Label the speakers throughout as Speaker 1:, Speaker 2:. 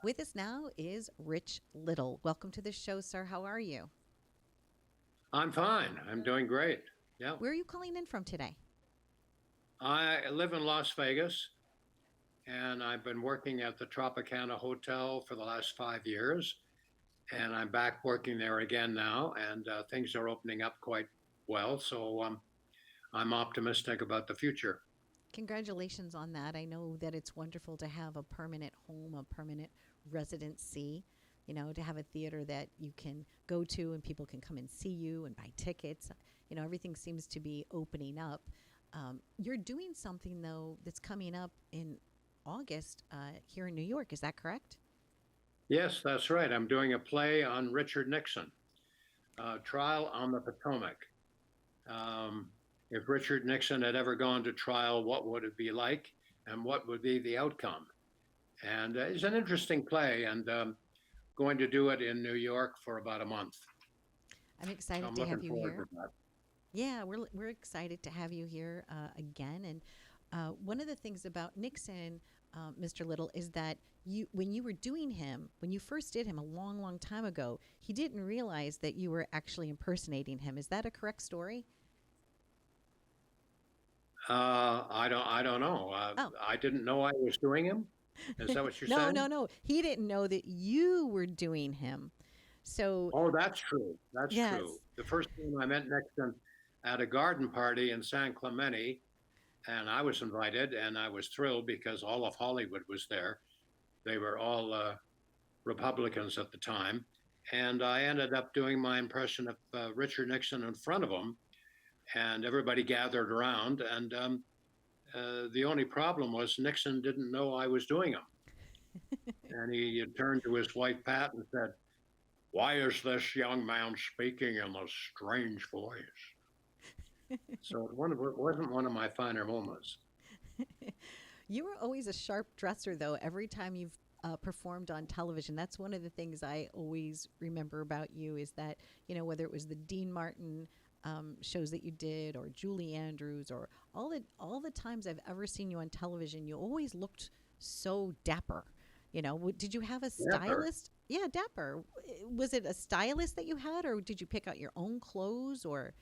Speaker 1: With us now is Rich Little. Welcome to the show, sir. How are you?
Speaker 2: I'm fine. I'm doing great. Yeah.
Speaker 1: Where are you calling in from today?
Speaker 2: I live in Las Vegas and I've been working at the Tropicana Hotel for the last 5 years. And I'm back working there again now, and things are opening up quite well. So I'm optimistic about the future.
Speaker 1: Congratulations on that. I know that it's wonderful to have a permanent home, a permanent residency, to have a theater that you can go to and people can come and see you and buy tickets. Everything seems to be opening up. You're doing something, though, that's coming up in August here in New York. Is that correct?
Speaker 2: Yes, that's right. I'm doing a play on Richard Nixon, Trial on the Potomac. Um, if Richard Nixon had ever gone to trial, what would it be like and what would be the outcome? And it's an interesting play, and going to do it in New York for about a month.
Speaker 1: I'm
Speaker 2: So
Speaker 1: excited
Speaker 2: I'm
Speaker 1: to have
Speaker 2: looking
Speaker 1: you
Speaker 2: forward
Speaker 1: here.
Speaker 2: to that.
Speaker 1: Yeah, we're excited to have you here again. And one of the things about Nixon, Mr. Little, is that when you were doing him, when you first did him a long, long time ago, he didn't realize that you were actually impersonating him. Is that a correct story?
Speaker 2: I don't know.
Speaker 1: Oh,
Speaker 2: I didn't know I was doing him. Is that what you're
Speaker 1: no, no,
Speaker 2: saying?
Speaker 1: no. He didn't know that you were doing him. So,
Speaker 2: Oh, that's true. That's true.
Speaker 1: yes.
Speaker 2: The first time I met Nixon at a garden party in San Clemente, and I was invited, and I was thrilled because all of Hollywood was there. They were all Republicans at the time, and I ended up doing my impression of Richard Nixon in front of him, and everybody gathered around, and the only problem was Nixon didn't know I was doing them. And he turned to his wife, Pat, and said, "Why is this young man speaking in a strange voice?" So it wasn't one of my finer moments.
Speaker 1: You were always a sharp dresser, though, every time you've performed on television. That's one of the things I always remember about you is that, whether it was the Dean Martin shows that you did or Julie Andrews or all the times I've ever seen you on television, you always looked so dapper. Did you have a
Speaker 2: Never.
Speaker 1: stylist? Yeah, dapper. Was it a stylist that you had, or did you pick out your own clothes? Or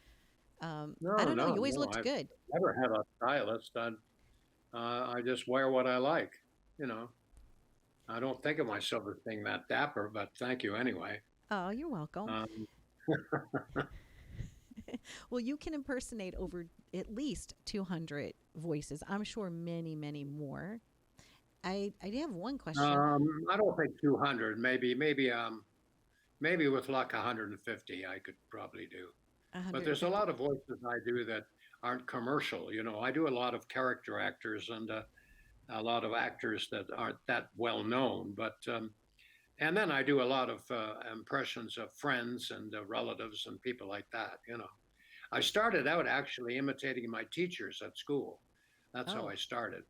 Speaker 1: I
Speaker 2: No,
Speaker 1: don't know. You
Speaker 2: no,
Speaker 1: always
Speaker 2: no.
Speaker 1: looked
Speaker 2: I've
Speaker 1: good.
Speaker 2: never had a stylist. I just wear what I like. You know, I don't think of myself as being that dapper, but thank you anyway.
Speaker 1: Oh, you're welcome.
Speaker 2: Um,
Speaker 1: Well, you can impersonate over at least 200 voices. I'm sure many, many more. I do have one question.
Speaker 2: I don't think 200. Maybe with luck 150, I could probably do. But there's a
Speaker 1: 150.
Speaker 2: lot of voices I do that aren't commercial. I do a lot of character actors and a lot of actors that aren't that well known. And then I do a lot of impressions of friends and relatives and people like that. I started out actually imitating my teachers at school. That's how
Speaker 1: Oh,
Speaker 2: I started.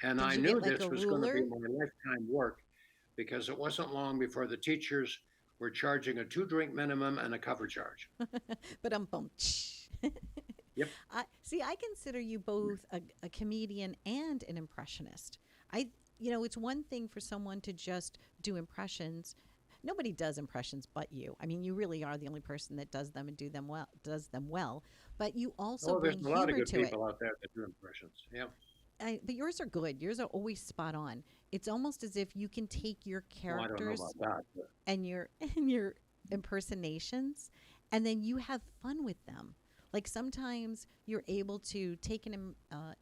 Speaker 2: And
Speaker 1: did
Speaker 2: I
Speaker 1: you get
Speaker 2: knew
Speaker 1: like a
Speaker 2: this was going to be
Speaker 1: ruler?
Speaker 2: my lifetime work because it wasn't long before the teachers were charging a two-drink minimum and a cover charge.
Speaker 1: But bum.
Speaker 2: Yep.
Speaker 1: I consider you both a comedian and an impressionist. It's one thing for someone to just do impressions. Nobody does impressions but you. I mean, you really are the only person that does them and does them well. But you also
Speaker 2: Oh,
Speaker 1: bring
Speaker 2: there's a lot of
Speaker 1: humor
Speaker 2: good
Speaker 1: to it.
Speaker 2: people out there that do impressions. Yeah.
Speaker 1: But yours are good. Yours are always spot on. It's almost as if you can take your
Speaker 2: Well, I don't know
Speaker 1: characters
Speaker 2: about that, but
Speaker 1: and your and your impersonations, and then you have fun with them. Like sometimes you're able to take an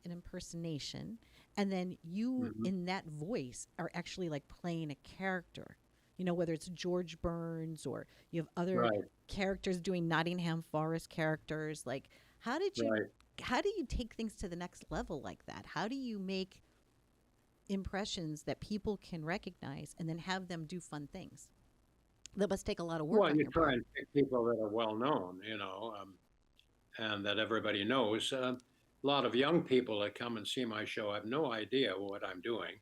Speaker 1: impersonation, and then you
Speaker 2: mhm.
Speaker 1: in that voice are actually like playing a character. Whether it's George Burns or you have other
Speaker 2: Right,
Speaker 1: characters doing Nottingham Forest characters. Like, how did you?
Speaker 2: right.
Speaker 1: How do you take things to the next level like that? How do you make impressions that people can recognize and then have them do fun things? That must take a lot of work
Speaker 2: Well,
Speaker 1: on
Speaker 2: you
Speaker 1: your
Speaker 2: try
Speaker 1: part.
Speaker 2: and pick people that are well known, and that everybody knows. A lot of young people that come and see my show have no idea what I'm doing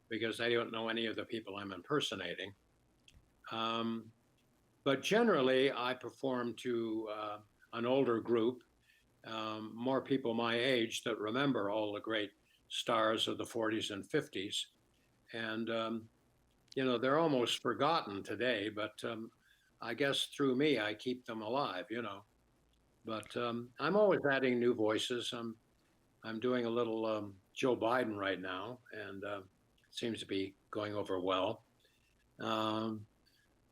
Speaker 2: because they don't know any of the people I'm impersonating. Um, but generally, I perform to an older group, more people my age that remember all the great stars of the 40s and 50s. And they're almost forgotten today, but I guess through me, I keep them alive. But I'm always adding new voices. I'm doing a little Joe Biden right now, and it seems to be going over well. Um,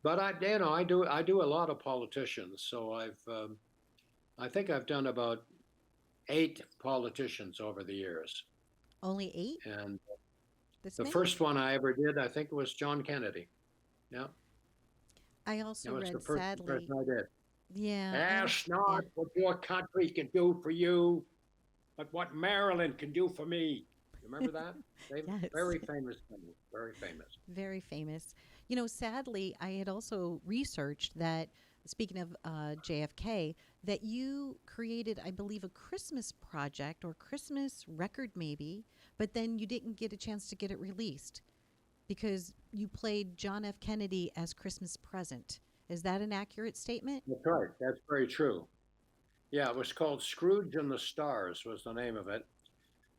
Speaker 2: but I do a lot of politicians. So I think I've done about 8 politicians over the years.
Speaker 1: Only 8?
Speaker 2: And
Speaker 1: This
Speaker 2: the
Speaker 1: many?
Speaker 2: first one I ever did, I think, was John Kennedy. Yeah,
Speaker 1: I
Speaker 2: that
Speaker 1: also
Speaker 2: was the
Speaker 1: read,
Speaker 2: first
Speaker 1: sadly,
Speaker 2: impression I did.
Speaker 1: yeah,
Speaker 2: Ask
Speaker 1: yeah,
Speaker 2: not what your country can do for you, but what Maryland can do for me. You remember that?
Speaker 1: yes.
Speaker 2: Very famous thing. Very famous.
Speaker 1: Very famous. Sadly, I had also researched that, speaking of JFK, that you created, I believe, a Christmas project or Christmas record, maybe, but then you didn't get a chance to get it released because you played John F. Kennedy as Christmas present. Is that an accurate statement?
Speaker 2: That's right. That's very true. Yeah, it was called Scrooge and the Stars was the name of it.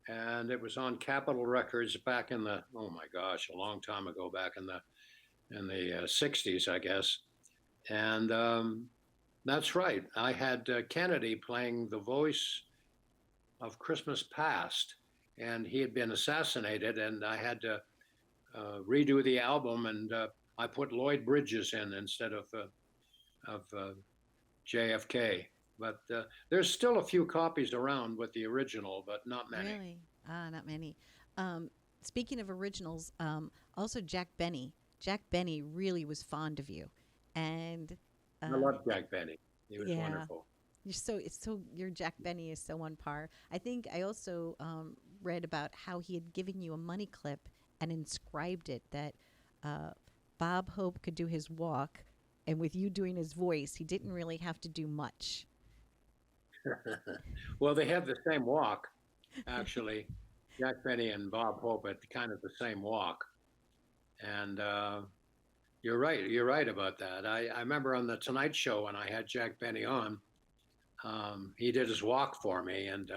Speaker 2: And it was on Capitol Records back in the, oh my gosh, a long time ago, back in the 60s, I guess. And that's right. I had Kennedy playing the voice of Christmas Past, and he had been assassinated, and I had to redo the album, and I put Lloyd Bridges in instead of JFK. But there's still a few copies around with the original, but not many.
Speaker 1: Really? Ah, not many. Um, Speaking of originals, also Jack Benny. Jack Benny really was fond of you, and
Speaker 2: I
Speaker 1: uh,
Speaker 2: love Jack Benny. He was
Speaker 1: yeah,
Speaker 2: wonderful.
Speaker 1: your Jack Benny is so on par. I think I also read about how he had given you a money clip and inscribed it that uh, Bob Hope could do his walk, and with you doing his voice, he didn't really have to do much.
Speaker 2: Well, they have the same walk, actually. Jack Benny and Bob Hope had kind of the same walk. And you're right. You're right about that. I remember on the Tonight Show when I had Jack Benny on, he did his walk for me. And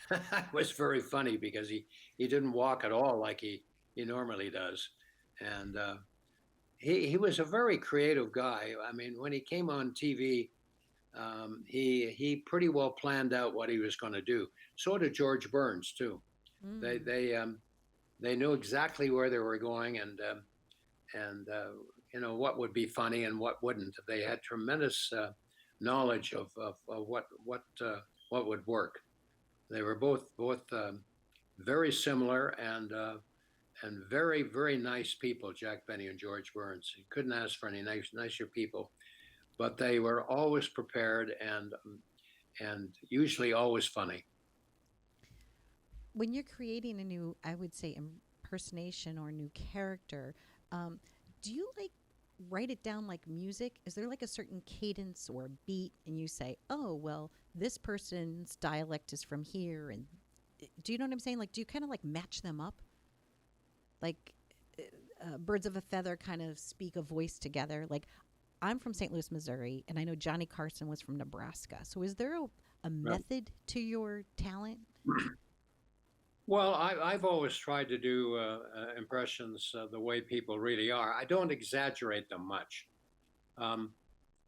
Speaker 2: it was very funny because he didn't walk at all like he normally does. And he was a very creative guy. I mean, when he came on TV, he pretty well planned out what he was going to do. So did George Burns too. They
Speaker 1: Mm,
Speaker 2: they um, they knew exactly where they were going and what would be funny and what wouldn't. They had tremendous knowledge of what would work. They were both very similar and very very nice people. Jack Benny and George Burns. You couldn't ask for any nicer people. But they were always prepared and usually always funny.
Speaker 1: when you're creating a new, I would say, impersonation or new character, um, do you like write it down like music? Is there like a certain cadence or beat, and you say, "Oh, well, this person's dialect is from here," and do you know what I'm saying? Like, do you kind of like match them up, like birds of a feather, kind of speak a voice together? Like, I'm from St. Louis, Missouri, and I know Johnny Carson was from Nebraska. So, is there a
Speaker 2: Right.
Speaker 1: method to your talent?
Speaker 2: Well, I've always tried to do impressions the way people really are. I don't exaggerate them much. Um,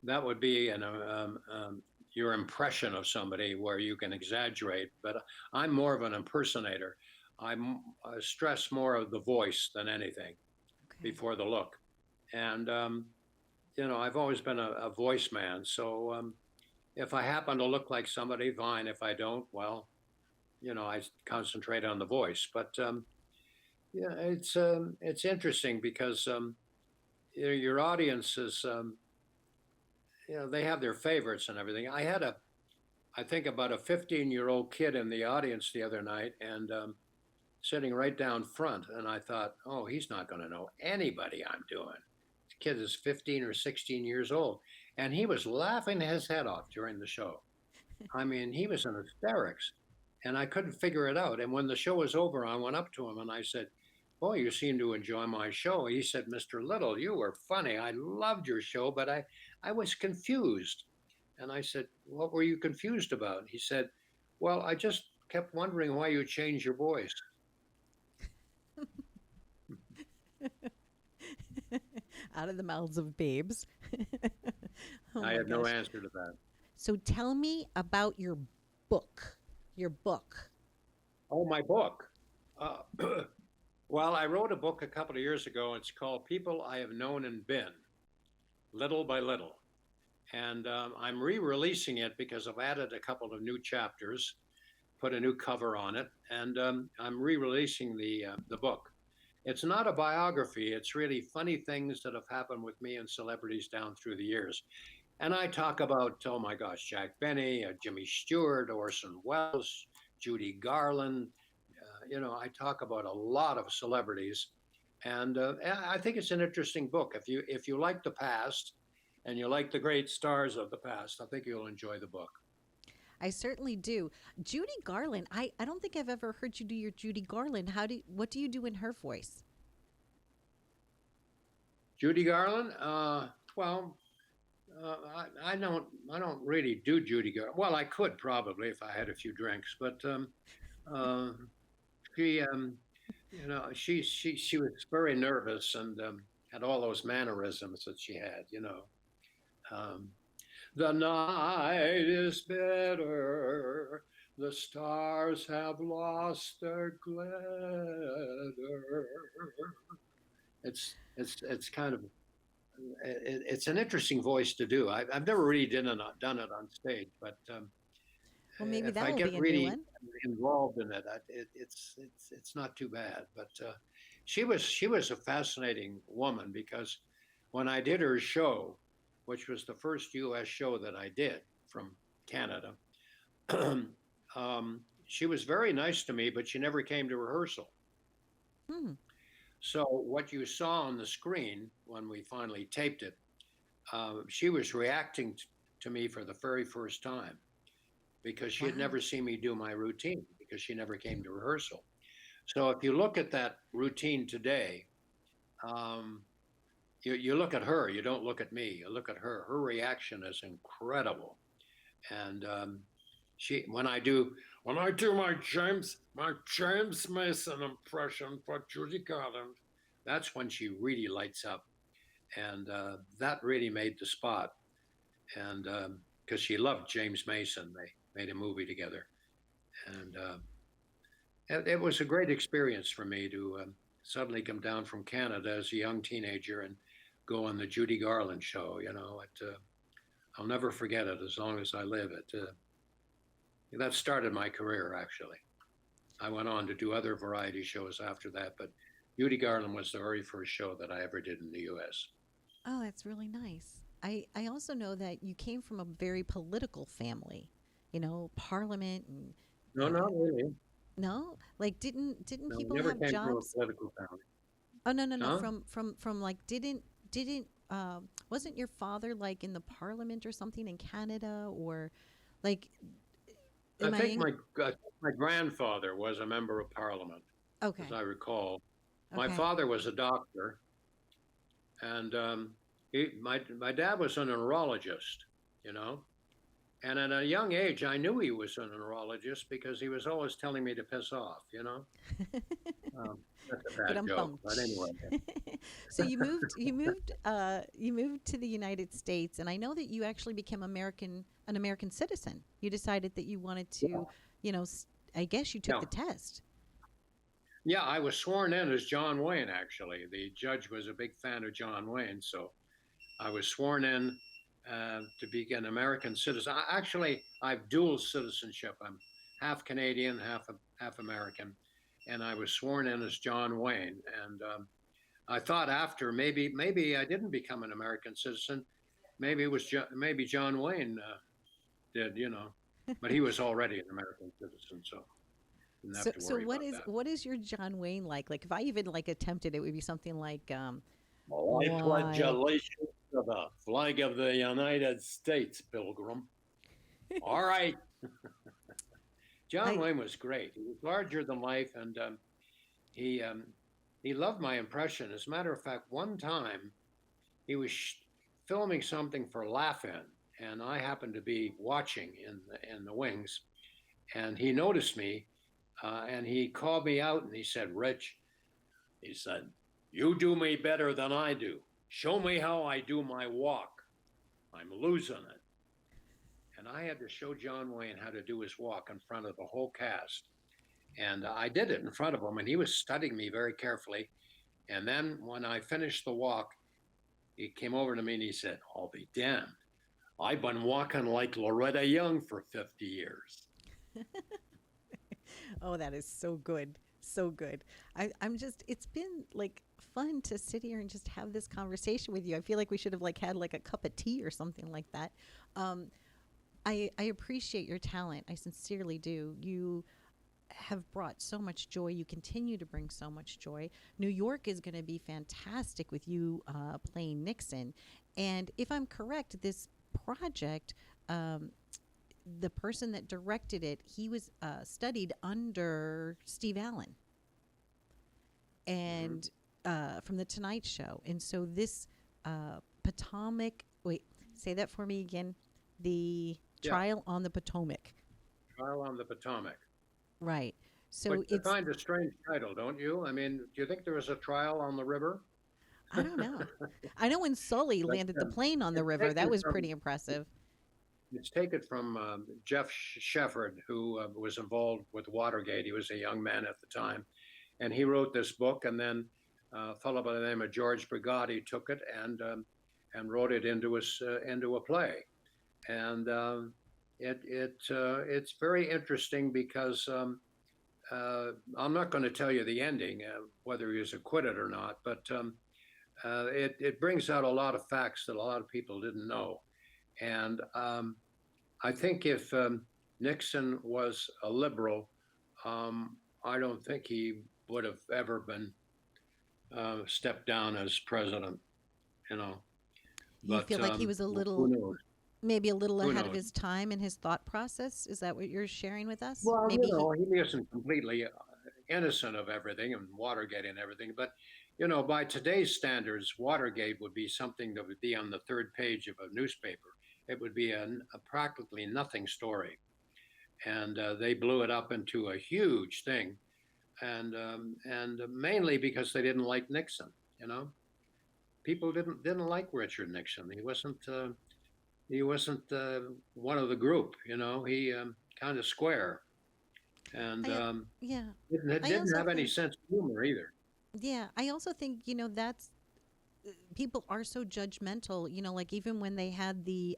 Speaker 2: that would be your impression of somebody where you can exaggerate, but I'm more of an impersonator. I stress more of the voice than anything
Speaker 1: Okay.
Speaker 2: before the look. And I've always been a voice man. So if I happen to look like somebody, fine. If I don't, well, I concentrate on the voice. But yeah, it's interesting because your audience is, they have their favorites and everything. I think about a 15-year-old kid in the audience the other night, and sitting right down front, and I thought, oh, he's not going to know anybody I'm doing. This kid is 15 or 16 years old, and he was laughing his head off during the show. I mean, he was in hysterics, and I couldn't figure it out. And when the show was over, I went up to him and I said, "Boy, you seem to enjoy my show." He said, "Mr. Little, you were funny. I loved your show, but I was confused." And I said, "What were you confused about?" He said, "Well, I just kept wondering why you changed your voice."
Speaker 1: out of the mouths of babes. Oh
Speaker 2: I
Speaker 1: my
Speaker 2: have no
Speaker 1: gosh.
Speaker 2: answer to that.
Speaker 1: So tell me about your book. Your book.
Speaker 2: Oh, my book. Uh, well, I wrote a book a couple of years ago. It's called People I Have Known and Been, Little by Little. And I'm re releasing it because I've added a couple of new chapters, put a new cover on it, and I'm re releasing the book. It's not a biography, it's really funny things that have happened with me and celebrities down through the years. And I talk about, oh my gosh, Jack Benny, Jimmy Stewart, Orson Welles, Judy Garland. I talk about a lot of celebrities, and I think it's an interesting book. If you like the past, and you like the great stars of the past, I think you'll enjoy the book.
Speaker 1: I certainly do. Judy Garland. I don't think I've ever heard you do your Judy Garland. What do you do in her voice?
Speaker 2: Judy Garland, well, I don't really do Judy Garland. Well, I could probably if I had a few drinks, but uh, she, she was very nervous and had all those mannerisms that she had. Um, the night is bitter, the stars have lost their glitter. It's kind of it's an interesting voice to do. I've never really done it on stage, but
Speaker 1: Well, maybe
Speaker 2: if
Speaker 1: that
Speaker 2: I
Speaker 1: will
Speaker 2: get
Speaker 1: be a new
Speaker 2: really
Speaker 1: one.
Speaker 2: involved in it, it's not too bad. But she was a fascinating woman because when I did her show, which was the first U.S. show that I did from Canada, she was very nice to me, but she never came to rehearsal.
Speaker 1: Hmm.
Speaker 2: So what you saw on the screen when we finally taped it, she was reacting to me for the very first time because she had
Speaker 1: Wow.
Speaker 2: never seen me do my routine because she never came to rehearsal. So if you look at that routine today, um, you look at her, you don't look at me. You look at her. Her reaction is incredible. And she, when I do my James Mason impression for Judy Garland, that's when she really lights up, and that really made the spot. And because she loved James Mason, they made a movie together, and it was a great experience for me to suddenly come down from Canada as a young teenager and go on the Judy Garland show. I'll never forget it as long as I live. That started my career, actually. I went on to do other variety shows after that, but Judy Garland was the very first show that I ever did in the U.S.
Speaker 1: Oh, that's really nice. I also know that you came from a very political family, Parliament and
Speaker 2: No,
Speaker 1: uh,
Speaker 2: not really.
Speaker 1: no, like didn't
Speaker 2: No, we
Speaker 1: people
Speaker 2: never
Speaker 1: have
Speaker 2: came from a
Speaker 1: jobs?
Speaker 2: political family.
Speaker 1: Oh no, no, no.
Speaker 2: Huh?
Speaker 1: From like didn't wasn't your father like in the Parliament or something in Canada or like
Speaker 2: I
Speaker 1: am I
Speaker 2: think my grandfather was a member of Parliament, as
Speaker 1: okay.
Speaker 2: I recall. My
Speaker 1: Okay.
Speaker 2: father was a doctor, and my dad was a neurologist. You know, and at a young age, I knew he was a neurologist because he was always telling me to piss off. That's a
Speaker 1: But
Speaker 2: bad
Speaker 1: I'm
Speaker 2: joke,
Speaker 1: bummed.
Speaker 2: but anyway.
Speaker 1: So you moved to the United States, and I know that you actually became an American citizen. You decided that you wanted to, you know, s- I guess you took
Speaker 2: Yeah.
Speaker 1: the test.
Speaker 2: Yeah, I was sworn in as John Wayne, actually. The judge was a big fan of John Wayne, so I was sworn in to be an American citizen. Actually, I have dual citizenship. I'm half Canadian, half American, and I was sworn in as John Wayne. And I thought after maybe I didn't become an American citizen. Maybe it was maybe John Wayne did, but he was already an American citizen, so didn't have
Speaker 1: So
Speaker 2: to
Speaker 1: so
Speaker 2: worry
Speaker 1: what
Speaker 2: about
Speaker 1: is
Speaker 2: that.
Speaker 1: what is your John Wayne like? Like if I even like attempted, it would be something like
Speaker 2: Well, I pledge
Speaker 1: why
Speaker 2: allegiance to the flag of the United States, Pilgrim. All right. John
Speaker 1: I
Speaker 2: Wayne was great. He was larger than life, and he um, he loved my impression. As a matter of fact, one time he was filming something for Laugh-In, and I happened to be watching in the wings, and he noticed me, and he called me out, and he said, "Rich," he said, "you do me better than I do." show me how I do my walk. I'm losing it. And I had to show John Wayne how to do his walk in front of the whole cast. And I did it in front of him, and he was studying me very carefully. And then when I finished the walk, he came over to me and he said, I'll be damned. I've been walking like Loretta Young for 50 years.
Speaker 1: Oh, that is so good. So good. I'm just, it's been like fun to sit here and just have this conversation with you. I feel like we should have like had like a cup of tea or something like that. Um, I appreciate your talent. I sincerely do. You have brought so much joy. You continue to bring so much joy. New York is going to be fantastic with you playing Nixon. And if I'm correct, this project, the person that directed it, he was studied under Steve Allen and from The Tonight Show. And so this Potomac, wait, say that for me again. The Trial on the Potomac.
Speaker 2: Trial on the Potomac.
Speaker 1: Right. So
Speaker 2: Which you find a strange title, don't you? I mean, do you think there was a trial on the river?
Speaker 1: I don't know. I know when Sully landed the plane on the river, that was pretty impressive.
Speaker 2: It's taken from Jeff Shepard, who was involved with Watergate. He was a young man at the time. And he wrote this book, and then a fellow by the name of George Brigatti took it and wrote it into a play. And it's very interesting because I'm not going to tell you the ending, whether he was acquitted or not, but it brings out a lot of facts that a lot of people didn't know. And I think if Nixon was a liberal, I don't think he would have ever been stepped down as president, you know.
Speaker 1: You feel like he was a little, maybe a little ahead of his time in his thought process? Is that what you're sharing with us?
Speaker 2: Well,
Speaker 1: maybe
Speaker 2: he isn't completely innocent of everything and Watergate and everything, but by today's standards, Watergate would be something that would be on the third page of a newspaper. It would be a practically nothing story, and they blew it up into a huge thing, and mainly because they didn't like Nixon. People didn't like Richard Nixon. He wasn't one of the group. He kind of square, and didn't have any sense of humor either.
Speaker 1: Yeah, I also think that's people are so judgmental. Like even when they had the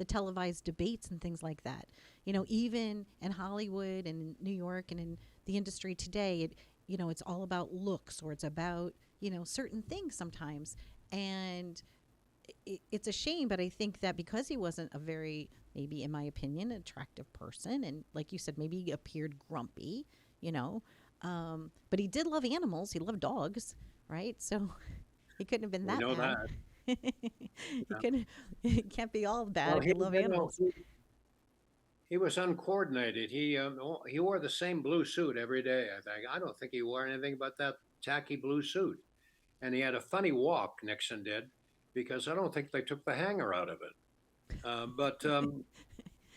Speaker 1: televised debates and things like that. Even in Hollywood and in New York and in the industry today, it's all about looks or it's about certain things sometimes, and it's a shame. But I think that because he wasn't a very, maybe in my opinion, attractive person, and like you said, maybe he appeared grumpy, but he did love animals. He loved dogs, right? So he couldn't have been that bad. That. He can't be all bad if you love animals.
Speaker 2: He was uncoordinated. He wore the same blue suit every day. I don't think he wore anything but that tacky blue suit. And he had a funny walk, Nixon did, because I don't think they took the hanger out of it. But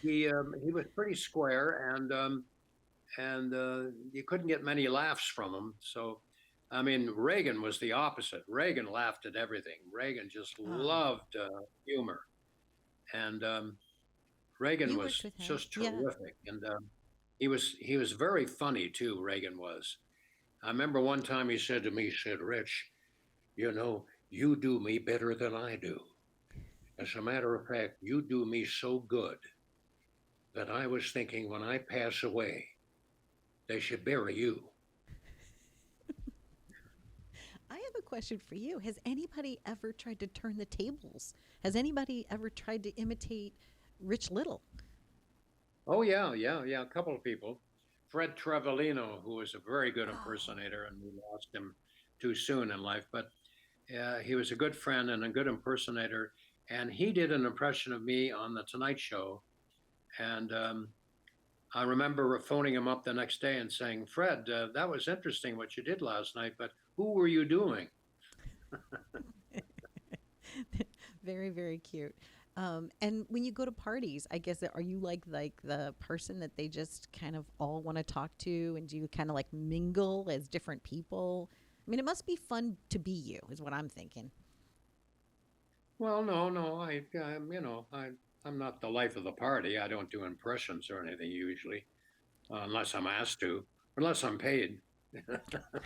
Speaker 2: he was pretty square, and you couldn't get many laughs from him. So, I mean, Reagan was the opposite. Reagan laughed at everything. Reagan just loved humor, and Reagan was just terrific. Yeah. And he was very funny too. Reagan was. I remember one time he said to me, Rich, you do me better than I do. As a matter of fact, you do me so good that I was thinking when I pass away, they should bury you.
Speaker 1: I have a question for you. Has anybody ever tried to turn the tables? Has anybody ever tried to imitate Rich Little?
Speaker 2: Oh, yeah. A couple of people. Fred Trevelino, who was a very good impersonator, and we lost him too soon in life, but he was a good friend and a good impersonator. And he did an impression of me on The Tonight Show. And I remember phoning him up the next day and saying, Fred, that was interesting what you did last night, but who were you doing?
Speaker 1: Very, very cute. And when you go to parties, I guess, are you like the person that they just kind of all want to talk to, and do you kind of like mingle as different people? I mean, it must be fun to be you, is what I'm thinking.
Speaker 2: Well, no, no, I'm not the life of the party. I don't do impressions or anything usually, unless I'm asked to, unless I'm paid.
Speaker 1: Right.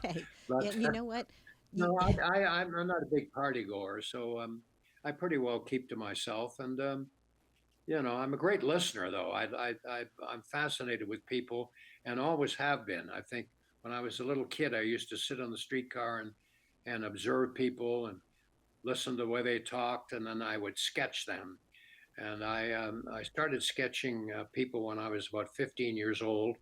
Speaker 1: Yeah,
Speaker 2: But
Speaker 1: you know what? You,
Speaker 2: no, I'm not a big party goer, so I pretty well keep to myself. And I'm a great listener, though. I'm fascinated with people, and always have been. I think when I was a little kid, I used to sit on the streetcar and observe people and listen to the way they talked, and then I would sketch them. And I started sketching people when I was about 15 years old,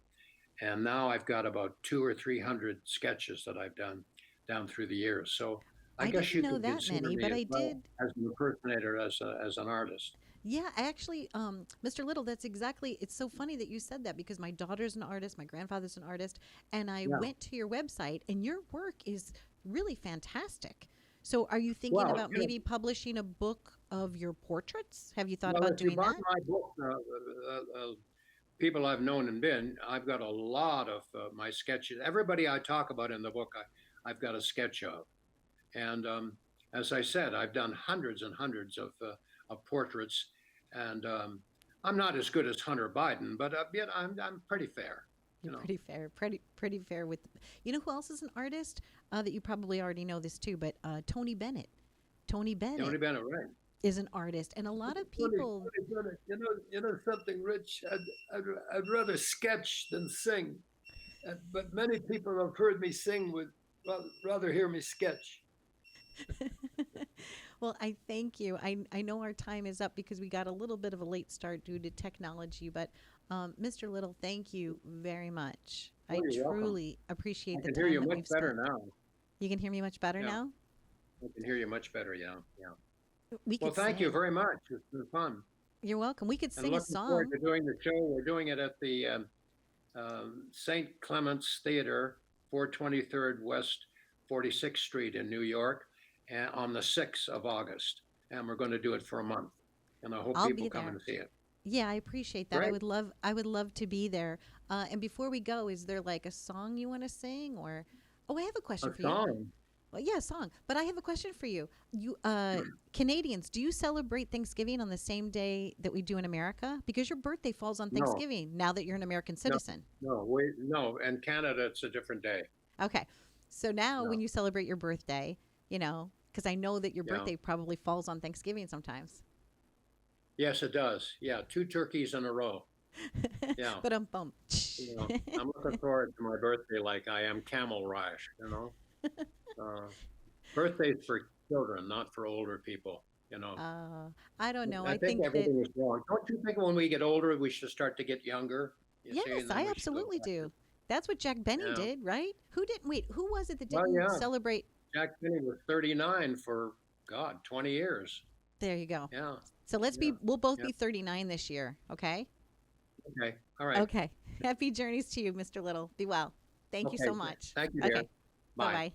Speaker 2: and now I've got about 200 or 300 sketches that I've done down through the years. So I
Speaker 1: I
Speaker 2: guess
Speaker 1: didn't
Speaker 2: you
Speaker 1: know
Speaker 2: could
Speaker 1: that
Speaker 2: consider
Speaker 1: many,
Speaker 2: me
Speaker 1: but
Speaker 2: as
Speaker 1: I
Speaker 2: well
Speaker 1: did.
Speaker 2: as an impersonator, as an artist.
Speaker 1: Yeah, actually, Mr. Little, that's exactly. It's so funny that you said that because my daughter's an artist, my grandfather's an artist, and I
Speaker 2: Yeah.
Speaker 1: went to your website, and your work is really fantastic. So, are you thinking
Speaker 2: Well,
Speaker 1: about maybe publishing a book of your portraits? Have you thought
Speaker 2: well,
Speaker 1: about
Speaker 2: if you
Speaker 1: doing
Speaker 2: buy
Speaker 1: that?
Speaker 2: my book, people I've known and been, I've got a lot of my sketches. Everybody I talk about in the book, I've got a sketch of. And as I said, I've done hundreds and hundreds of portraits. And I'm not as good as Hunter Biden, but yet I'm pretty fair,
Speaker 1: You're
Speaker 2: you know.
Speaker 1: pretty fair, pretty fair with. You know who else is an artist that you probably already know this too, but Tony Bennett. Tony
Speaker 2: Tony
Speaker 1: Bennett
Speaker 2: Bennett, right?
Speaker 1: is an artist, and a lot of
Speaker 3: Funny,
Speaker 1: people.
Speaker 3: funny. You know something, Rich. I'd rather sketch than sing, but many people have heard me sing would rather hear me sketch.
Speaker 1: Well, I thank you. I know our time is up because we got a little bit of a late start due to technology, but Mr. Little, thank you very much.
Speaker 2: Oh,
Speaker 1: I
Speaker 2: you're welcome.
Speaker 1: truly appreciate
Speaker 2: I
Speaker 1: the
Speaker 2: can hear
Speaker 1: time
Speaker 2: you
Speaker 1: that
Speaker 2: much
Speaker 1: we've
Speaker 2: better
Speaker 1: spent.
Speaker 2: now.
Speaker 1: You can hear me much better
Speaker 2: Yeah,
Speaker 1: now?
Speaker 2: I can hear you much better. Yeah, yeah.
Speaker 1: We
Speaker 2: Well,
Speaker 1: could
Speaker 2: thank you
Speaker 1: sing.
Speaker 2: very much. It's been fun.
Speaker 1: You're welcome. We could
Speaker 2: And
Speaker 1: sing a
Speaker 2: looking forward
Speaker 1: song.
Speaker 2: to doing the show. We're doing it at the St. Clement's Theater, 423rd West 46th Street in New York, and on the 6th of August. And we're going to do it for a month. And I hope
Speaker 1: I'll
Speaker 2: people
Speaker 1: be
Speaker 2: come
Speaker 1: there.
Speaker 2: and see it.
Speaker 1: Yeah, I appreciate that.
Speaker 2: Great.
Speaker 1: I would love to be there. And before we go, is there like a song you want to sing or Oh, I have a
Speaker 2: A
Speaker 1: question for you.
Speaker 2: song.
Speaker 1: Well, yeah, a song. But I have a question for you. You Canadians, do you celebrate Thanksgiving on the same day that we do in America? Because your birthday falls on
Speaker 2: No,
Speaker 1: Thanksgiving now that you're an American
Speaker 2: no,
Speaker 1: citizen.
Speaker 2: no. In Canada, it's a different day.
Speaker 1: Okay. So now when
Speaker 2: No,
Speaker 1: you celebrate your birthday, because I know that your
Speaker 2: yeah.
Speaker 1: birthday probably falls on Thanksgiving sometimes.
Speaker 2: Yes, it does. Yeah, two turkeys in a row. Yeah.
Speaker 1: But bum.
Speaker 2: I'm looking forward to my birthday like I am Camel Rash. Uh, Birthdays for children, not for older people. You know,
Speaker 1: I don't know.
Speaker 2: I
Speaker 1: I
Speaker 2: think
Speaker 1: think that
Speaker 2: everything is wrong. Don't you think when we get older, we should start to get younger? You see,
Speaker 1: yes,
Speaker 2: and then
Speaker 1: I
Speaker 2: we should go
Speaker 1: absolutely
Speaker 2: back to,
Speaker 1: do. That's what Jack Benny
Speaker 2: yeah.
Speaker 1: did, right? Who didn't wait? Who was it that
Speaker 2: Well,
Speaker 1: didn't
Speaker 2: yeah.
Speaker 1: celebrate?
Speaker 2: Jack Finney was 39 for, God, 20 years.
Speaker 1: There you go.
Speaker 2: Yeah,
Speaker 1: So
Speaker 2: yeah,
Speaker 1: we'll both
Speaker 2: yeah.
Speaker 1: be 39 this year, okay?
Speaker 2: Okay. All right.
Speaker 1: Okay. Happy journeys to you, Mr. Little. Be well. Thank you
Speaker 2: Okay.
Speaker 1: so much.
Speaker 2: Thank you, dear.
Speaker 1: Okay.
Speaker 2: Bye.
Speaker 1: Bye-bye.